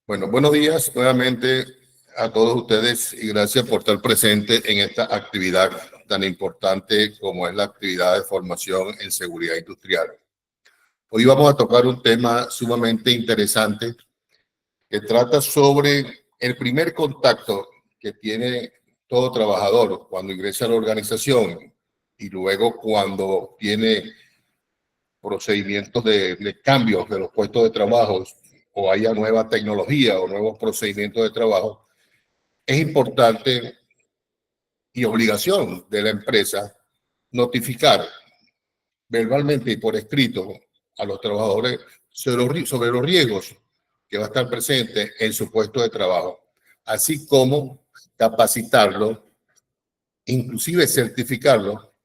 Bueno, buenos días nuevamente a todos ustedes y gracias por estar presentes en esta actividad tan importante como es la actividad de formación en seguridad industrial. Hoy vamos a tocar un tema sumamente interesante que trata sobre el primer contacto que tiene todo trabajador cuando ingresa a la organización y luego cuando tiene procedimientos de cambios de los puestos de trabajo o haya nueva tecnología o nuevos procedimientos de trabajo. Es importante y obligación de la empresa notificar verbalmente y por escrito a los trabajadores sobre los riesgos que va a estar presente en su puesto de trabajo, así como capacitarlo, inclusive certificarlo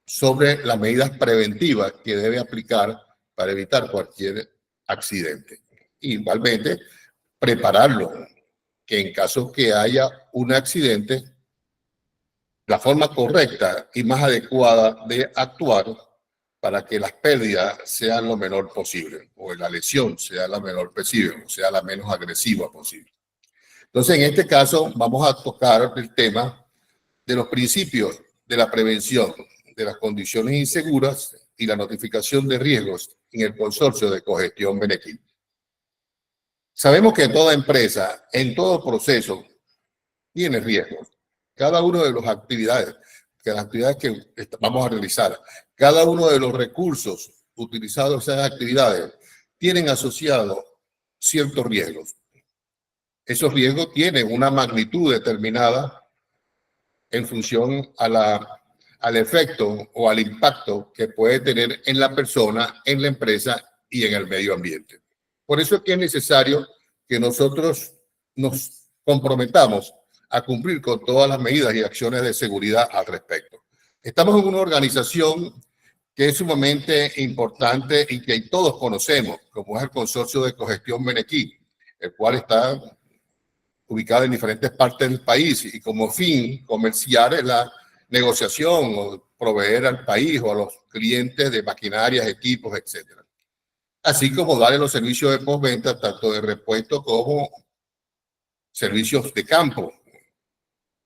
sobre las medidas preventivas que debe aplicar para evitar cualquier accidente. Igualmente, prepararlo, que en caso que haya un accidente, la forma correcta y más adecuada de actuar para que las pérdidas sean lo menor posible o la lesión sea la menor posible, o sea la menos agresiva posible. Entonces, en este caso, vamos a tocar el tema de los principios de la prevención de las condiciones inseguras y la notificación de riesgos en el consorcio de cogestión Benequí. Sabemos que toda empresa, en todo proceso, tiene riesgos. Cada una de las actividades que vamos a realizar, cada uno de los recursos utilizados en esas actividades, tienen asociados ciertos riesgos. Esos riesgos tienen una magnitud determinada en función al efecto o al impacto que puede tener en la persona, en la empresa y en el medio ambiente. Por eso es que es necesario que nosotros nos comprometamos a cumplir con todas las medidas y acciones de seguridad al respecto. Estamos en una organización que es sumamente importante y que todos conocemos, como es el Consorcio de Cogestión Benequí, el cual está ubicado en diferentes partes del país y como fin comercial es la negociación o proveer al país o a los clientes de maquinarias, equipos, etcétera. Así como darle los servicios de postventa, tanto de repuesto como servicios de campo,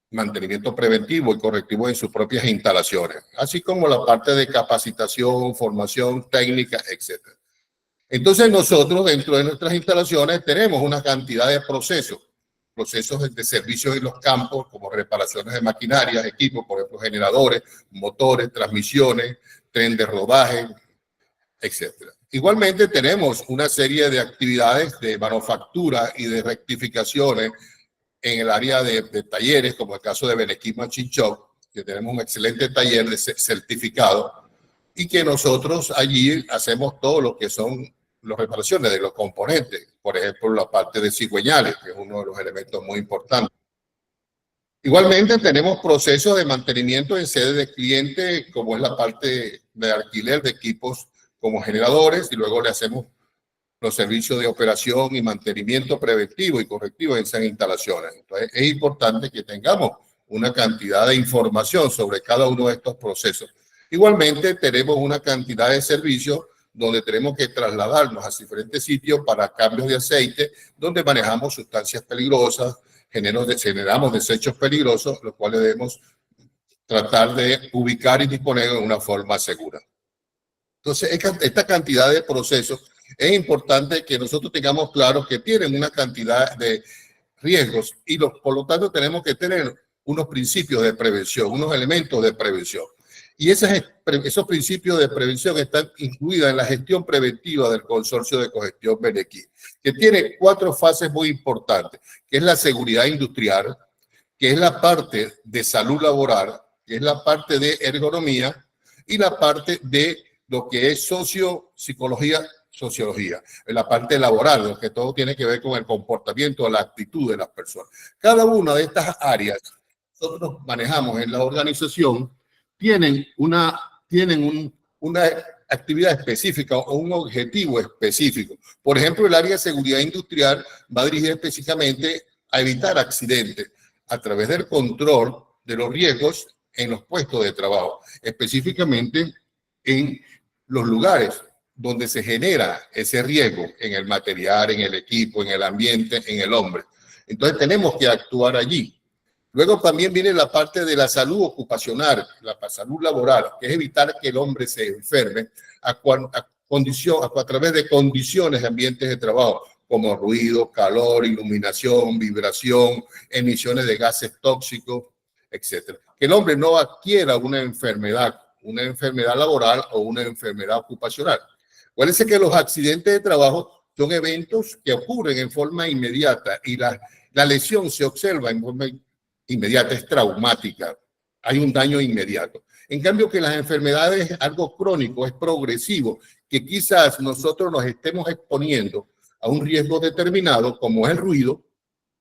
mantenimiento preventivo y correctivo en sus propias instalaciones, así como la parte de capacitación, formación técnica, etcétera. Entonces nosotros dentro de nuestras instalaciones tenemos una cantidad de procesos de servicios en los campos, como reparaciones de maquinarias, equipos, por ejemplo, generadores, motores, transmisiones, tren de rodaje, etcétera. Igualmente tenemos una serie de actividades de manufactura y de rectificaciones en el área de talleres, como el caso de Benequí Machine Shop, que tenemos un excelente taller de certificado y que nosotros allí hacemos todo lo que son las reparaciones de los componentes, por ejemplo, la parte de cigüeñales, que es uno de los elementos muy importantes. Igualmente tenemos procesos de mantenimiento en sede de cliente, como es la parte de alquiler de equipos como generadores, y luego le hacemos los servicios de operación y mantenimiento preventivo y correctivo en esas instalaciones. Entonces, es importante que tengamos una cantidad de información sobre cada uno de estos procesos. Igualmente, tenemos una cantidad de servicios donde tenemos que trasladarnos a diferentes sitios para cambios de aceite, donde manejamos sustancias peligrosas, generamos desechos peligrosos, los cuales debemos tratar de ubicar y disponer de una forma segura. Entonces, esta cantidad de procesos es importante que nosotros tengamos claro que tienen una cantidad de riesgos y por lo tanto tenemos que tener unos principios de prevención, unos elementos de prevención. Y esos principios de prevención están incluidos en la gestión preventiva del Consorcio de Cogestión Benequí, que tiene 4 fases muy importantes, que es la seguridad industrial, que es la parte de salud laboral, que es la parte de ergonomía y la parte de lo que es sociología, en la parte laboral, lo que todo tiene que ver con el comportamiento, la actitud de las personas. Cada una de estas áreas nosotros manejamos en la organización tienen una actividad específica o un objetivo específico. Por ejemplo, el área de seguridad industrial va dirigida específicamente a evitar accidentes a través del control de los riesgos en los puestos de trabajo, específicamente en los lugares donde se genera ese riesgo en el material, en el equipo, en el ambiente, en el hombre. Entonces tenemos que actuar allí. Luego también viene la parte de la salud ocupacional, la salud laboral, que es evitar que el hombre se enferme a través de condiciones de ambientes de trabajo, como ruido, calor, iluminación, vibración, emisiones de gases tóxicos, etc. Que el hombre no adquiera una enfermedad laboral o una enfermedad ocupacional. Acuérdense que los accidentes de trabajo son eventos que ocurren en forma inmediata y la lesión se observa en forma inmediata, es traumática, hay un daño inmediato. En cambio que las enfermedades es algo crónico, es progresivo, que quizás nosotros nos estemos exponiendo a un riesgo determinado, como es el ruido,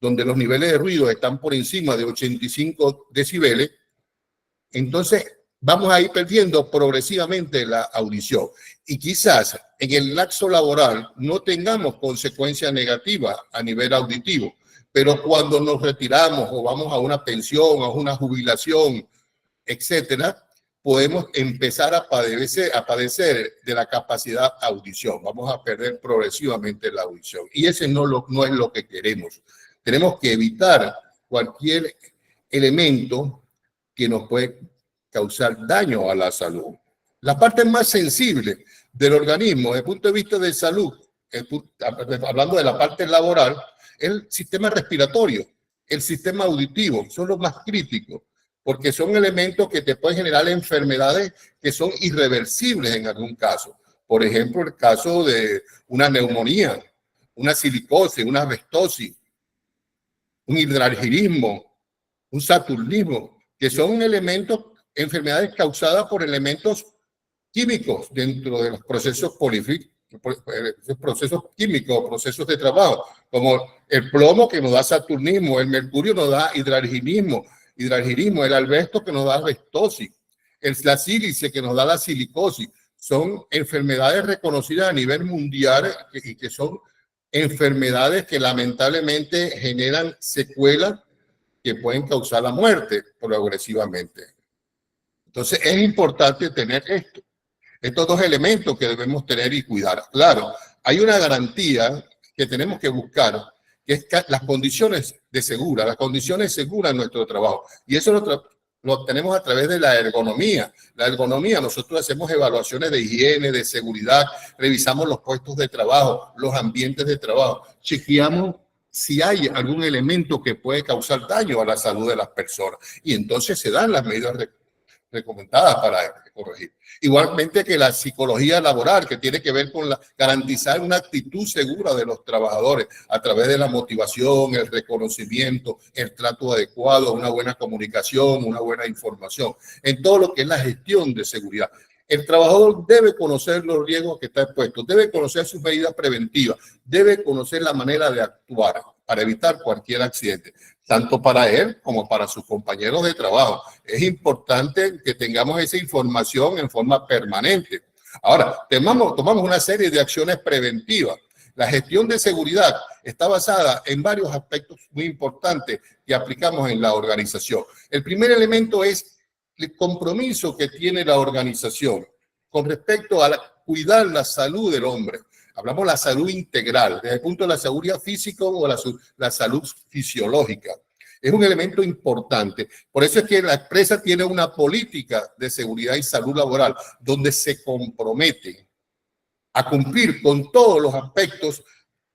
donde los niveles de ruido están por encima de 85 decibeles, entonces vamos a ir perdiendo progresivamente la audición. Y quizás en el lapso laboral no tengamos consecuencias negativas a nivel auditivo, pero cuando nos retiramos o vamos a una pensión, a una jubilación, etcétera, podemos empezar a padecer de la capacidad audición. Vamos a perder progresivamente la audición. Y ese no es lo que queremos. Tenemos que evitar cualquier elemento que nos puede causar daño a la salud. La parte más sensible del organismo, desde el punto de vista de salud, hablando de la parte laboral, el sistema respiratorio, el sistema auditivo, son los más críticos, porque son elementos que te pueden generar enfermedades que son irreversibles en algún caso. Por ejemplo, el caso de una neumonía, una silicosis, una asbestosis, un hidrargirismo, un saturnismo, que son enfermedades causadas por elementos químicos dentro de los procesos procesos químicos, procesos de trabajo, como el plomo que nos da saturnismo, el mercurio nos da hidrargirismo, el asbesto que nos da asbestosis, la sílice que nos da la silicosis. Son enfermedades reconocidas a nivel mundial y que son enfermedades que lamentablemente generan secuelas que pueden causar la muerte progresivamente. Entonces es importante tener estos dos elementos que debemos tener y cuidar. Claro, hay una garantía que tenemos que buscar, que es las condiciones seguras en nuestro trabajo. Y eso lo obtenemos a través de la ergonomía. La ergonomía, nosotros hacemos evaluaciones de higiene, de seguridad, revisamos los puestos de trabajo, los ambientes de trabajo, chequeamos si hay algún elemento que puede causar daño a la salud de las personas. Y entonces se dan las medidas recomendadas para corregir. Igualmente que la psicología laboral, que tiene que ver con garantizar una actitud segura de los trabajadores a través de la motivación, el reconocimiento, el trato adecuado, una buena comunicación, una buena información, en todo lo que es la gestión de seguridad. El trabajador debe conocer los riesgos que está expuesto, debe conocer sus medidas preventivas, debe conocer la manera de actuar para evitar cualquier accidente, tanto para él como para sus compañeros de trabajo. Es importante que tengamos esa información en forma permanente. Ahora, tomamos una serie de acciones preventivas. La gestión de seguridad está basada en varios aspectos muy importantes que aplicamos en la organización. El primer elemento es el compromiso que tiene la organización con respecto a cuidar la salud del hombre. Hablamos de la salud integral, desde el punto de la seguridad física o la salud fisiológica. Es un elemento importante. Por eso es que la empresa tiene una política de seguridad y salud laboral donde se compromete a cumplir con todos los aspectos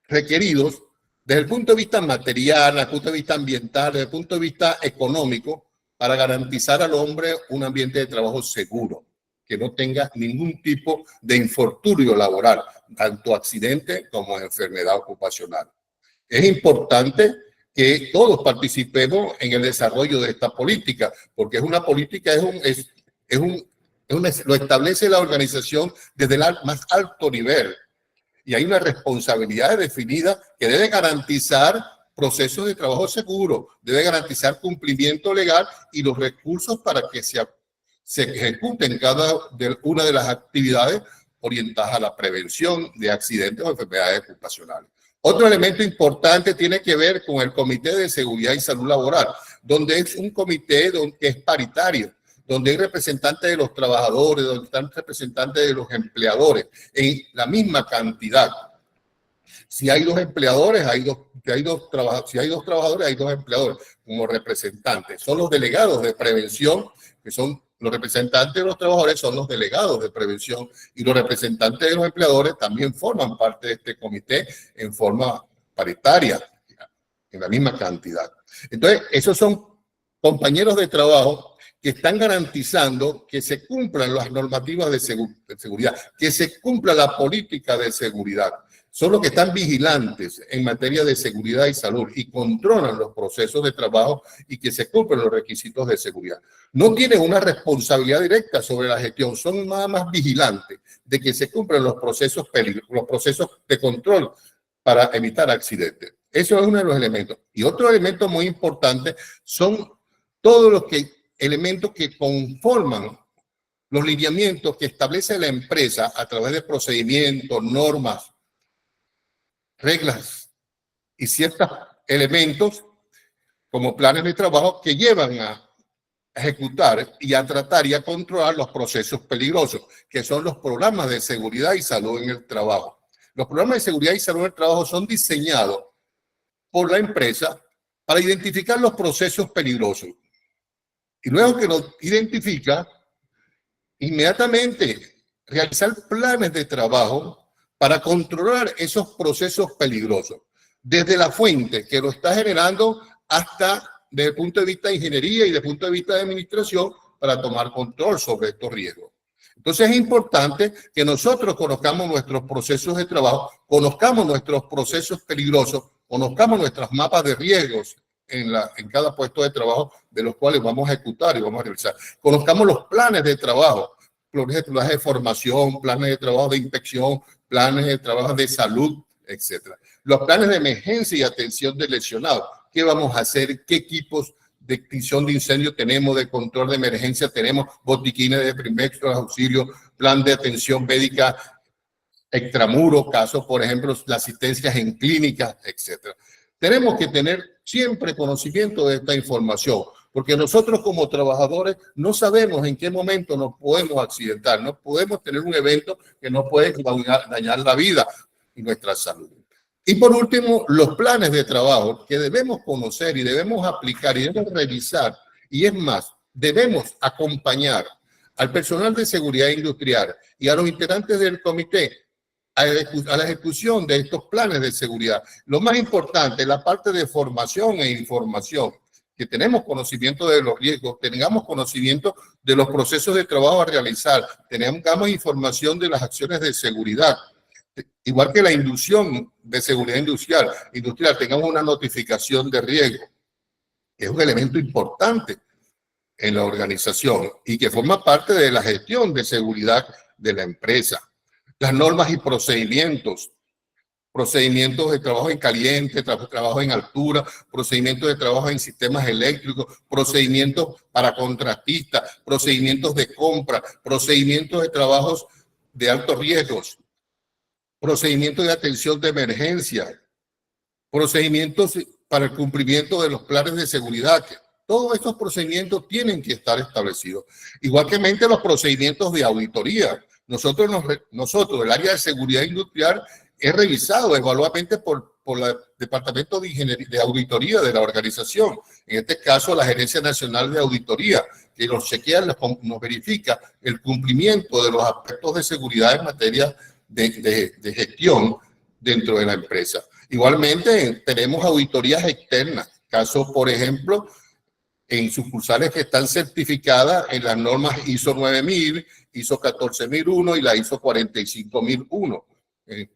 requeridos desde el punto de vista material, desde el punto de vista ambiental, desde el punto de vista económico, para garantizar al hombre un ambiente de trabajo seguro, que no tenga ningún tipo de infortunio laboral, tanto accidente como enfermedad ocupacional. Es importante que todos participemos en el desarrollo de esta política, porque es una política, lo establece la organización desde el más alto nivel. Y hay una responsabilidad definida que debe garantizar procesos de trabajo seguro, debe garantizar cumplimiento legal y los recursos para que se ejecuten una de las actividades orientadas a la prevención de accidentes o enfermedades ocupacionales. Otro elemento importante tiene que ver con el Comité de Seguridad y Salud Laboral, donde es un comité que es paritario, donde hay representantes de los trabajadores, donde están representantes de los empleadores, en la misma cantidad. Si hay dos empleadores, si hay dos trabajadores, hay dos empleadores como representantes. Son los delegados de prevención, que son los representantes de los trabajadores, son los delegados de prevención, y los representantes de los empleadores también forman parte de este comité en forma paritaria, en la misma cantidad. Entonces, esos son compañeros de trabajo que están garantizando que se cumplan las normativas de seguridad, que se cumpla la política de seguridad. Son los que están vigilantes en materia de seguridad y salud y controlan los procesos de trabajo y que se cumplen los requisitos de seguridad. No tienen una responsabilidad directa sobre la gestión, son nada más vigilantes de que se cumplan los procesos de control para evitar accidentes. Eso es uno de los elementos. Y otro elemento muy importante son todos los elementos que conforman los lineamientos que establece la empresa a través de procedimientos, normas, reglas y ciertos elementos como planes de trabajo que llevan a ejecutar y a tratar y a controlar los procesos peligrosos, que son los programas de seguridad y salud en el trabajo. Los programas de seguridad y salud en el trabajo son diseñados por la empresa para identificar los procesos peligrosos. Y luego que los identifica, inmediatamente realizar planes de trabajo para controlar esos procesos peligrosos, desde la fuente que lo está generando hasta desde el punto de vista de ingeniería y desde el punto de vista de administración para tomar control sobre estos riesgos. Entonces es importante que nosotros conozcamos nuestros procesos de trabajo, conozcamos nuestros procesos peligrosos, conozcamos nuestras mapas de riesgos en cada puesto de trabajo de los cuales vamos a ejecutar y vamos a realizar. Conozcamos los planes de trabajo, planes de formación, planes de trabajo de inspección, planes de trabajo de salud, etc. Los planes de emergencia y atención de lesionados. ¿Qué vamos a hacer? ¿Qué equipos de extinción de incendio tenemos, de control de emergencia tenemos, botiquines de primeros auxilios, plan de atención médica extramuro, casos, por ejemplo, las asistencias en clínicas, etc. Tenemos que tener siempre conocimiento de esta información, porque nosotros como trabajadores no sabemos en qué momento nos podemos accidentar, no podemos tener un evento que nos puede dañar la vida y nuestra salud. Y por último, los planes de trabajo que debemos conocer y debemos aplicar y debemos revisar, y es más, debemos acompañar al personal de seguridad industrial y a los integrantes del comité a la ejecución de estos planes de seguridad. Lo más importante, la parte de formación e información, que tenemos conocimiento de los riesgos, tengamos conocimiento de los procesos de trabajo a realizar, tengamos información de las acciones de seguridad, igual que la inducción de seguridad industrial, tengamos una notificación de riesgo, que es un elemento importante en la organización y que forma parte de la gestión de seguridad de la empresa. Las normas y procedimientos de trabajo en caliente, trabajo en altura, procedimientos de trabajo en sistemas eléctricos, procedimientos para contratistas, procedimientos de compra, procedimientos de trabajos de altos riesgos, procedimientos de atención de emergencia, procedimientos para el cumplimiento de los planes de seguridad. Todos estos procedimientos tienen que estar establecidos. Igualmente los procedimientos de auditoría. Nosotros, el área de seguridad industrial, es revisado evaluadamente por el Departamento de Ingeniería, de Auditoría de la organización. En este caso, la Gerencia Nacional de Auditoría, que nos chequea, nos verifica el cumplimiento de los aspectos de seguridad en materia de gestión dentro de la empresa. Igualmente, tenemos auditorías externas. Caso, por ejemplo, en sucursales que están certificadas en las normas ISO 9000, ISO 14001 y la ISO 45001,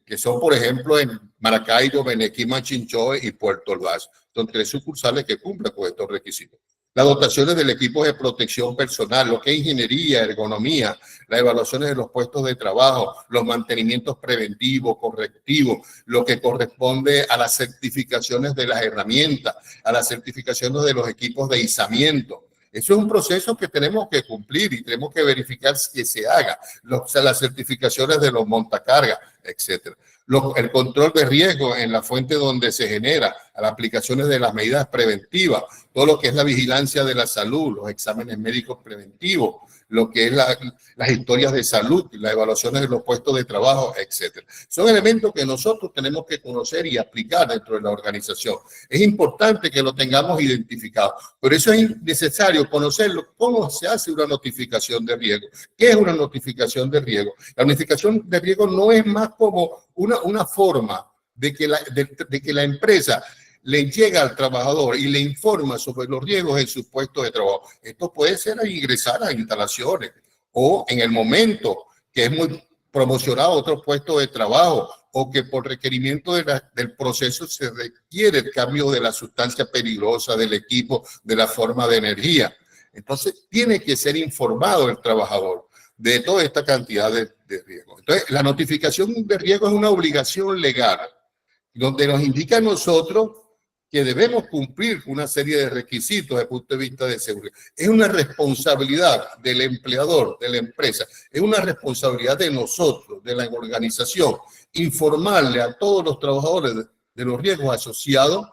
que son, por ejemplo, en Maracaibo, Benequima, Chinchoe y Puerto Ordaz. Son 3 sucursales que cumplen con estos requisitos. Las dotaciones del equipo de protección personal, lo que es ingeniería, ergonomía, las evaluaciones de los puestos de trabajo, los mantenimientos preventivos, correctivos, lo que corresponde a las certificaciones de las herramientas, a las certificaciones de los equipos de izamiento. Eso es un proceso que tenemos que cumplir y tenemos que verificar que se haga, las certificaciones de los montacargas, etc. El control de riesgo en la fuente donde se genera, a las aplicaciones de las medidas preventivas, todo lo que es la vigilancia de la salud, los exámenes médicos preventivos, lo que es las historias de salud, las evaluaciones de los puestos de trabajo, etcétera. Son elementos que nosotros tenemos que conocer y aplicar dentro de la organización. Es importante que lo tengamos identificado. Por eso es necesario conocerlo, cómo se hace una notificación de riesgo. ¿Qué es una notificación de riesgo? La notificación de riesgo no es más como una forma de que la empresa le llega al trabajador y le informa sobre los riesgos en su puesto de trabajo. Esto puede ser al ingresar a instalaciones o en el momento que es muy promocionado otro puesto de trabajo o que por requerimiento del proceso se requiere el cambio de la sustancia peligrosa del equipo, de la forma de energía. Entonces, tiene que ser informado el trabajador de toda esta cantidad de riesgos. Entonces, la notificación de riesgo es una obligación legal donde nos indica a nosotros que debemos cumplir una serie de requisitos desde el punto de vista de seguridad. Es una responsabilidad del empleador, de la empresa, es una responsabilidad de nosotros, de la organización, informarle a todos los trabajadores de los riesgos asociados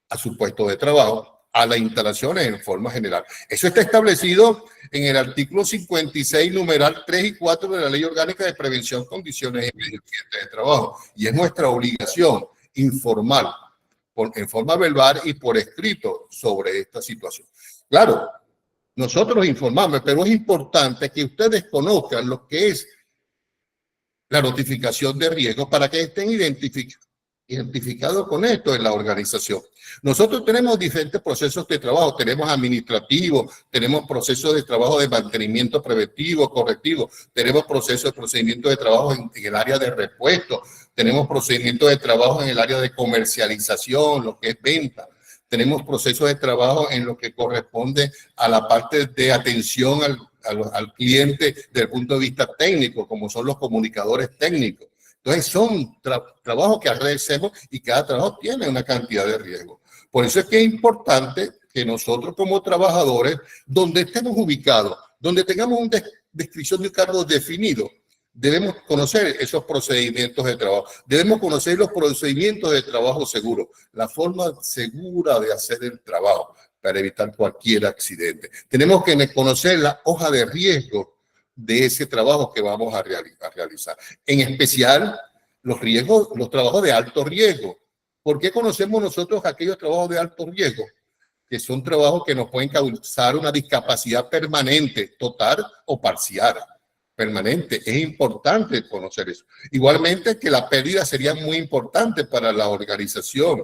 a su puesto de trabajo, a las instalaciones en forma general. Eso está establecido en el artículo 56, numeral 3 y 4 de la Ley Orgánica de Prevención, Condiciones y Medio Ambiente de Trabajo. Y es nuestra obligación informar en forma verbal y por escrito sobre esta situación. Claro, nosotros informamos, pero es importante que ustedes conozcan lo que es la notificación de riesgo para que estén identificados con esto en la organización. Nosotros tenemos diferentes procesos de trabajo, tenemos administrativos, tenemos procesos de trabajo de mantenimiento preventivo, correctivo, tenemos procedimientos de trabajo en el área de repuesto, tenemos procedimientos de trabajo en el área de comercialización, lo que es venta. Tenemos procesos de trabajo en lo que corresponde a la parte de atención al cliente desde el punto de vista técnico, como son los comunicadores técnicos. Entonces son trabajos que hacemos y cada trabajo tiene una cantidad de riesgo. Por eso es que es importante que nosotros como trabajadores, donde estemos ubicados, donde tengamos una descripción de un cargo definido, debemos conocer esos procedimientos de trabajo. Debemos conocer los procedimientos de trabajo seguro, la forma segura de hacer el trabajo para evitar cualquier accidente. Tenemos que conocer la hoja de riesgo de ese trabajo que vamos a realizar. En especial, los trabajos de alto riesgo. ¿Por qué conocemos nosotros aquellos trabajos de alto riesgo? Que son trabajos que nos pueden causar una discapacidad permanente, total o parcial. Permanente. Es importante conocer eso. Igualmente que la pérdida sería muy importante para la organización.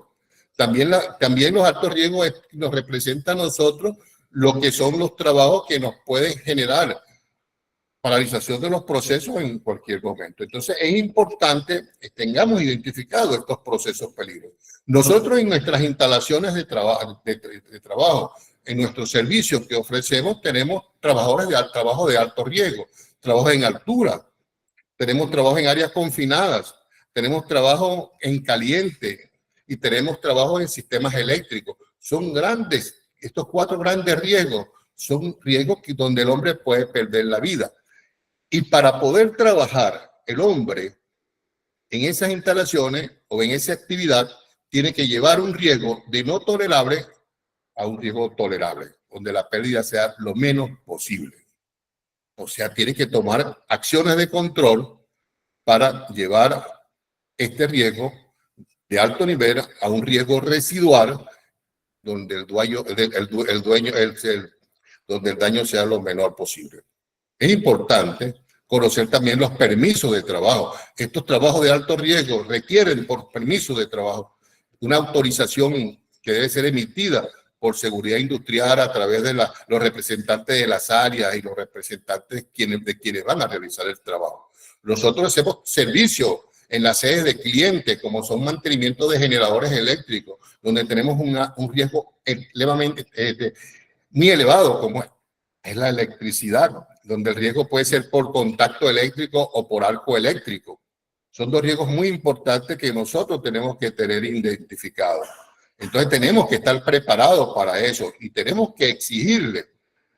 También los altos riesgos nos representan a nosotros lo que son los trabajos que nos pueden generar paralización de los procesos en cualquier momento. Entonces es importante que tengamos identificados estos procesos peligrosos. Nosotros en nuestras instalaciones de trabajo, en nuestros servicios que ofrecemos, tenemos trabajadores de trabajo de alto riesgo, trabajo en altura, tenemos trabajo en áreas confinadas, tenemos trabajo en caliente y tenemos trabajo en sistemas eléctricos. Son grandes, estos 4 grandes riesgos son riesgos donde el hombre puede perder la vida. Y para poder trabajar el hombre en esas instalaciones o en esa actividad, tiene que llevar un riesgo de no tolerable a un riesgo tolerable, donde la pérdida sea lo menos posible. O sea, tiene que tomar acciones de control para llevar este riesgo de alto nivel a un riesgo residual, donde donde el daño sea lo menor posible. Es importante conocer también los permisos de trabajo. Estos trabajos de alto riesgo requieren por permiso de trabajo una autorización que debe ser emitida por seguridad industrial a través de los representantes de las áreas y los representantes de quienes van a realizar el trabajo. Nosotros hacemos servicios en las sedes de clientes, como son mantenimiento de generadores eléctricos, donde tenemos un riesgo muy elevado, como es la electricidad, donde el riesgo puede ser por contacto eléctrico o por arco eléctrico. Son 2 riesgos muy importantes que nosotros tenemos que tener identificados. Entonces tenemos que estar preparados para eso y tenemos que exigirle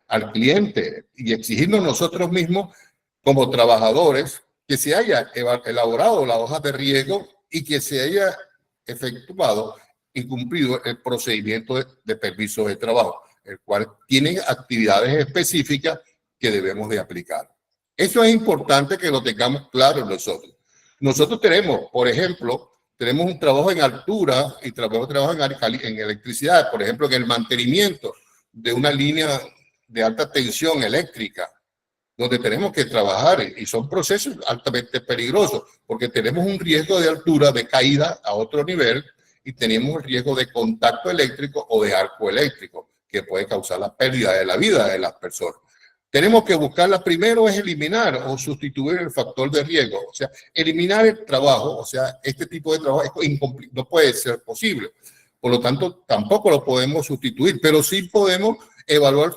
al cliente y exigirnos nosotros mismos como trabajadores que se haya elaborado la hoja de riesgo y que se haya efectuado y cumplido el procedimiento de permiso de trabajo, el cual tiene actividades específicas que debemos de aplicar. Eso es importante que lo tengamos claro nosotros. Nosotros tenemos, por ejemplo, tenemos un trabajo en altura y trabajo en electricidad, por ejemplo, en el mantenimiento de una línea de alta tensión eléctrica, donde tenemos que trabajar y son procesos altamente peligrosos porque tenemos un riesgo de altura, de caída a otro nivel y tenemos el riesgo de contacto eléctrico o de arco eléctrico que puede causar la pérdida de la vida de las personas. Tenemos que buscarla primero es eliminar o sustituir el factor de riesgo, o sea, eliminar el trabajo, o sea, este tipo de trabajo no puede ser posible. Por lo tanto, tampoco lo podemos sustituir, pero sí podemos evaluar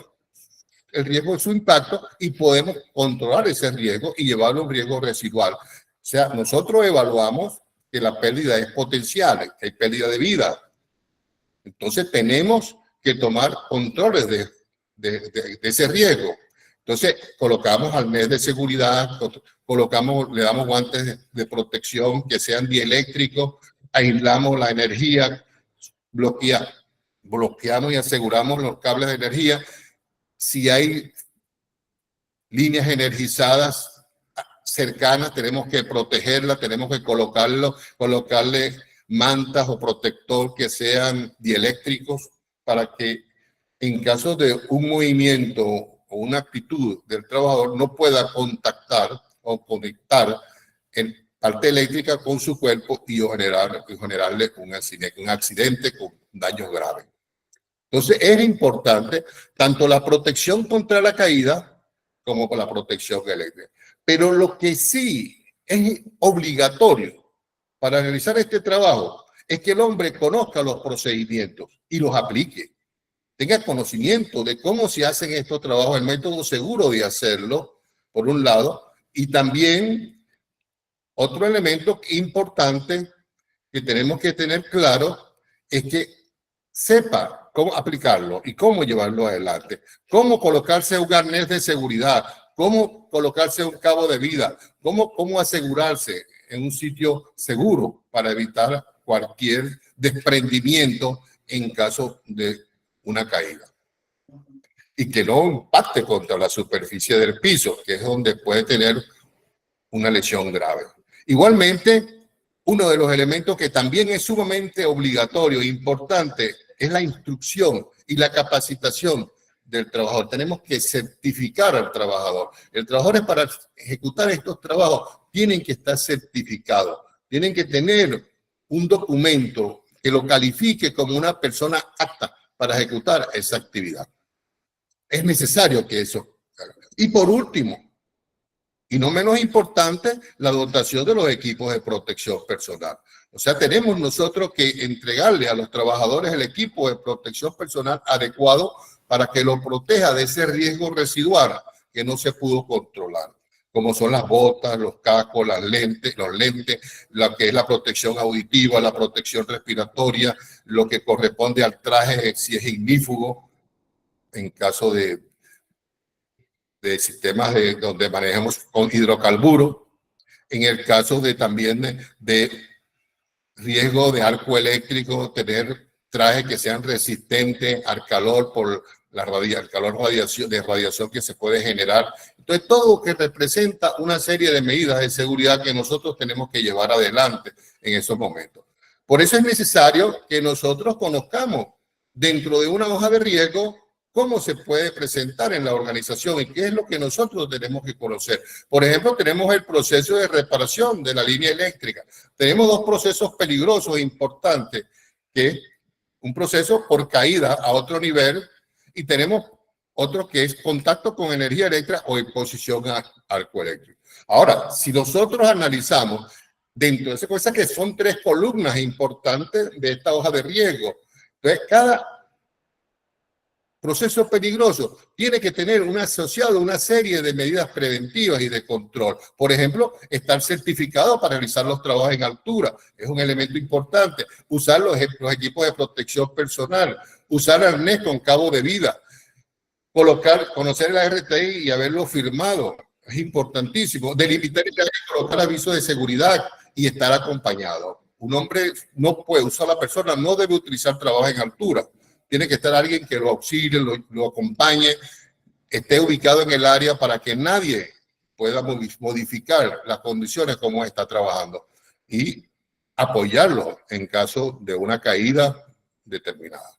el riesgo de su impacto y podemos controlar ese riesgo y llevarlo a un riesgo residual. O sea, nosotros evaluamos que la pérdida es potencial, que hay pérdida de vida. Entonces tenemos que tomar controles de ese riesgo. Entonces colocamos arnés de seguridad, le damos guantes de protección que sean dieléctricos, aislamos la energía, bloqueamos y aseguramos los cables de energía. Si hay líneas energizadas cercanas, tenemos que protegerlas, tenemos que colocarle mantas o protector que sean dieléctricos para que en caso de un movimiento o una actitud del trabajador no pueda contactar o conectar en parte eléctrica con su cuerpo y generarle un accidente con daños graves. Entonces es importante tanto la protección contra la caída como la protección eléctrica. Pero lo que sí es obligatorio para realizar este trabajo es que el hombre conozca los procedimientos y los aplique. Tenga conocimiento de cómo se hacen estos trabajos, el método seguro de hacerlo, por un lado, y también otro elemento importante que tenemos que tener claro es que sepa cómo aplicarlo y cómo llevarlo adelante, cómo colocarse un arnés de seguridad, cómo colocarse un cabo de vida, cómo asegurarse en un sitio seguro para evitar cualquier desprendimiento en caso de una caída y que no impacte contra la superficie del piso, que es donde puede tener una lesión grave. Igualmente, uno de los elementos que también es sumamente obligatorio e importante es la instrucción y la capacitación del trabajador. Tenemos que certificar al trabajador. El trabajador, para ejecutar estos trabajos, tienen que estar certificados, tienen que tener un documento que lo califique como una persona apta para ejecutar esa actividad. Es necesario que eso haga. Y por último, y no menos importante, la dotación de los equipos de protección personal. O sea, tenemos nosotros que entregarle a los trabajadores el equipo de protección personal adecuado para que lo proteja de ese riesgo residual que no se pudo controlar, como son las botas, los cascos, los lentes, lo que es la protección auditiva, la protección respiratoria, lo que corresponde al traje si es ignífugo, en caso de sistemas donde manejamos con hidrocarburos, en el caso de también de riesgo de arco eléctrico, tener trajes que sean resistentes al calor por radiación que se puede generar. Entonces, todo que representa una serie de medidas de seguridad que nosotros tenemos que llevar adelante en esos momentos. Por eso es necesario que nosotros conozcamos dentro de una hoja de riesgo cómo se puede presentar en la organización y qué es lo que nosotros tenemos que conocer. Por ejemplo, tenemos el proceso de reparación de la línea eléctrica. Tenemos dos procesos peligrosos e importantes, que es un proceso por caída a otro nivel y tenemos otro que es contacto con energía eléctrica o exposición a arco eléctrico. Ahora, si nosotros analizamos dentro de esa cosa que son 3 columnas importantes de esta hoja de riesgo, entonces cada proceso peligroso tiene que tener asociado una serie de medidas preventivas y de control. Por ejemplo, estar certificado para realizar los trabajos en altura es un elemento importante. Usar los equipos de protección personal, usar arnés con cabo de vida, conocer el RTI y haberlo firmado Es importantísimo. Delimitar y colocar aviso de seguridad y estar acompañado. Un hombre no puede, usar la persona no debe utilizar trabajo en altura. Tiene que estar alguien que lo auxilie, lo acompañe, esté ubicado en el área para que nadie pueda modificar las condiciones como está trabajando y apoyarlo en caso de una caída determinada.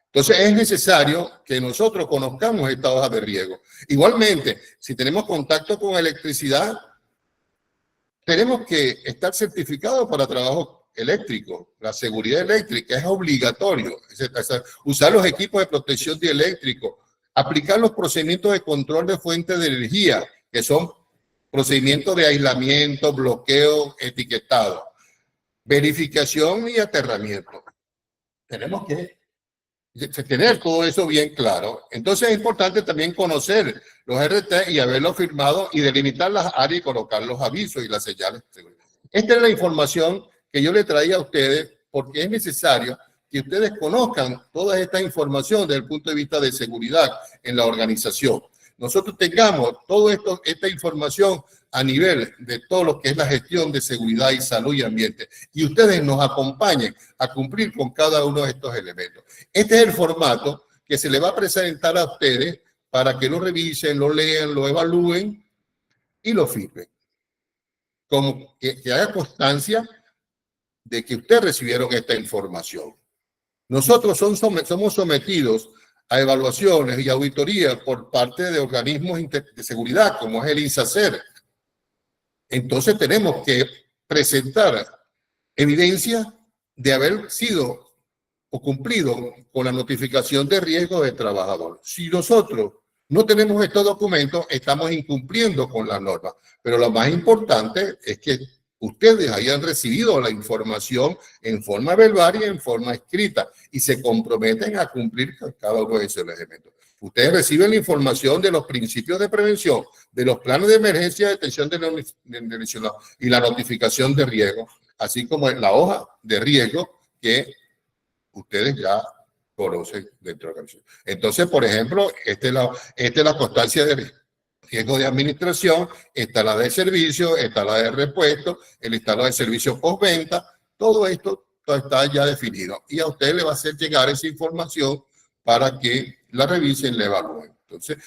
Entonces es necesario que nosotros conozcamos esta hoja de riesgo. Igualmente, si tenemos contacto con electricidad, tenemos que estar certificados para trabajo eléctrico. La seguridad eléctrica es obligatorio. Usar los equipos de protección de eléctrico, aplicar los procedimientos de control de fuentes de energía, que son procedimientos de aislamiento, bloqueo, etiquetado, verificación y aterramiento. Tenemos que tener todo eso bien claro. Entonces es importante también conocer los RT y haberlo firmado y delimitar las áreas y colocar los avisos y las señales. Esta es la información que yo le traía a ustedes porque es necesario que ustedes conozcan toda esta información desde el punto de vista de seguridad en la organización. Nosotros tengamos toda esta información a nivel de todo lo que es la gestión de seguridad y salud y ambiente. Y ustedes nos acompañen a cumplir con cada uno de estos elementos. Este es el formato que se le va a presentar a ustedes para que lo revisen, lo lean, lo evalúen y lo firmen. Como que haga constancia de que ustedes recibieron esta información. Nosotros somos sometidos a evaluaciones y auditorías por parte de organismos de seguridad, como es el INSACER. Entonces tenemos que presentar evidencia de haber sido o cumplido con la notificación de riesgo del trabajador. Si nosotros no tenemos estos documentos, estamos incumpliendo con la norma. Pero lo más importante es que ustedes hayan recibido la información en forma verbal y en forma escrita y se comprometen a cumplir con cada uno de esos elementos. Ustedes reciben la información de los principios de prevención, de los planes de emergencia, detención de lesionados y la notificación de riesgo, así como en la hoja de riesgo que ustedes ya conocen dentro de la organización. Entonces, por ejemplo, esta es la constancia de riesgo de administración, está la de servicio, está la de repuesto, el listado de servicios postventa, todo esto está ya definido. Y a usted le va a hacer llegar esa información para que la revisen y la evalúen. Entonces,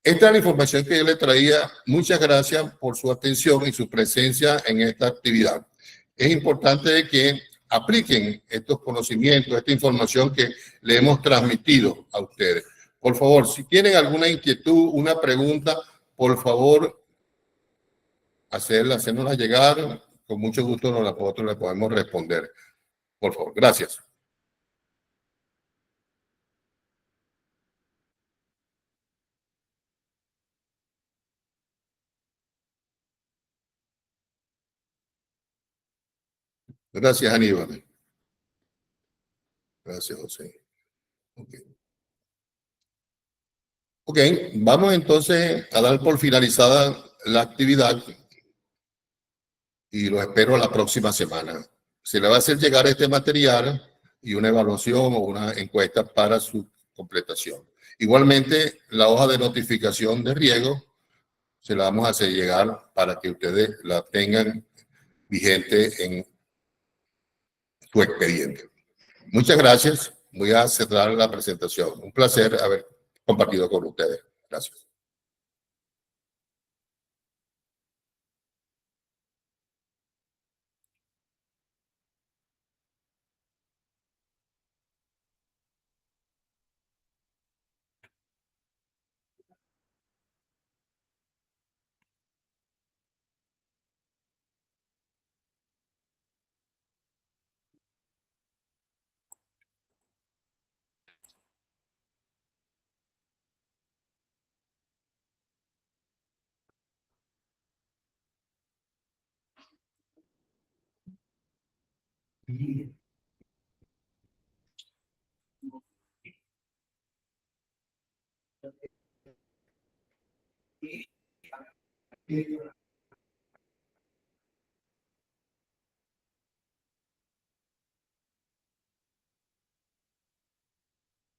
esta es la información que yo le traía. Muchas gracias por su atención y su presencia en esta actividad. Es importante que apliquen estos conocimientos, esta información que le hemos transmitido a ustedes. Por favor, si tienen alguna inquietud, una pregunta, por favor, hacérnosla llegar. Con mucho gusto nosotros le podemos responder. Por favor, gracias. Gracias, Aníbal. Gracias, José. Ok, vamos entonces a dar por finalizada la actividad y lo espero la próxima semana. Se le va a hacer llegar este material y una evaluación o una encuesta para su completación. Igualmente, la hoja de notificación de riesgo se la vamos a hacer llegar para que ustedes la tengan vigente en su expediente. Muchas gracias. Voy a cerrar la presentación. Un placer haber compartido con ustedes. Gracias.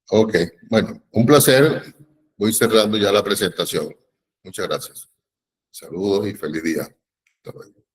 Ok, bueno, un placer. Voy cerrando ya la presentación. Muchas gracias. Saludos y feliz día. Hasta luego.